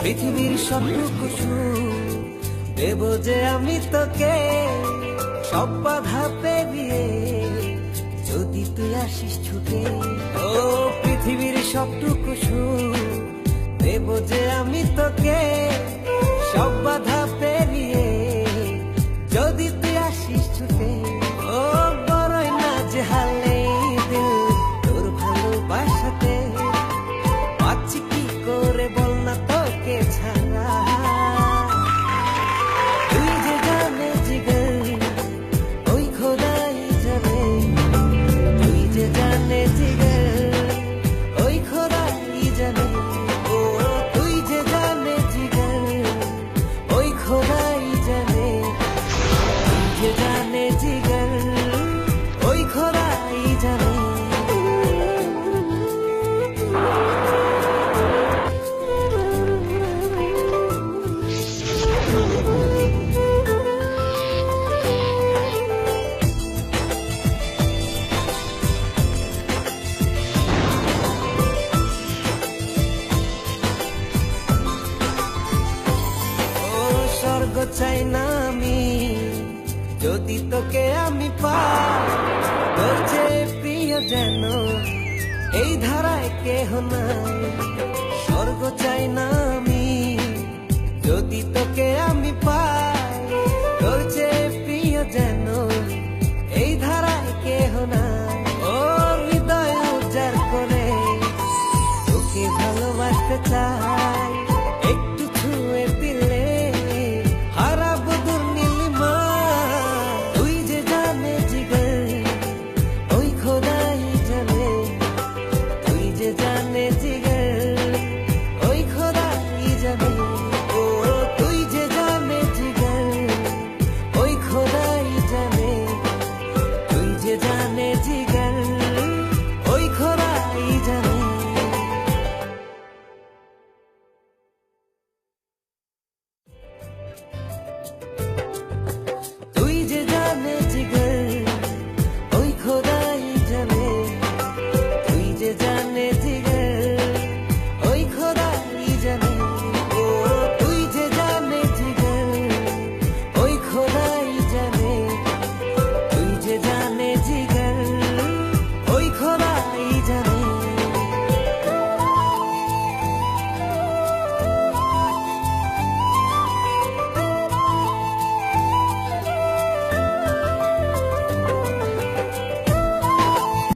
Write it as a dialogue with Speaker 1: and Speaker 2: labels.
Speaker 1: পৃথিবীর সবটুকু দেব যে আমি তোকে, সব বাধা পেরিয়ে যদি তুই আসিস ছুটে। ও পৃথিবীর সবটুকু দেব যে আমি তোকে, সব বাধা পেরিয়ে যদি তুই আসিস ছুটে। ও বড়ই না যে হালে দিল তোর ভালোবাসাতে, পাচ্ছি কি করে বল না তোকে ছাড়া। তুই যে জানে জিগর ওই খোদাই জানে, তুই যে জানে জিগর ওই খোদাই জানে। ও তুই যে জানে জিগর ওই খোদাই জানে, তুই যে জানে জিগর ওই খোদাই জানে। স্বর্গ চাই না আমি যদি তোকে আমি পাই, তোর চেয়ে প্রিয় যেন এই ধারায় কেহ নাই। স্বর্গ চাই না আমি যদি তোকে আমি পাই, তোর চেয়ে প্রিয় যেন এই ধারায় কেহ নাই। ও হৃদয় উজাড় করে তোকে ভালোবাসতে চাই।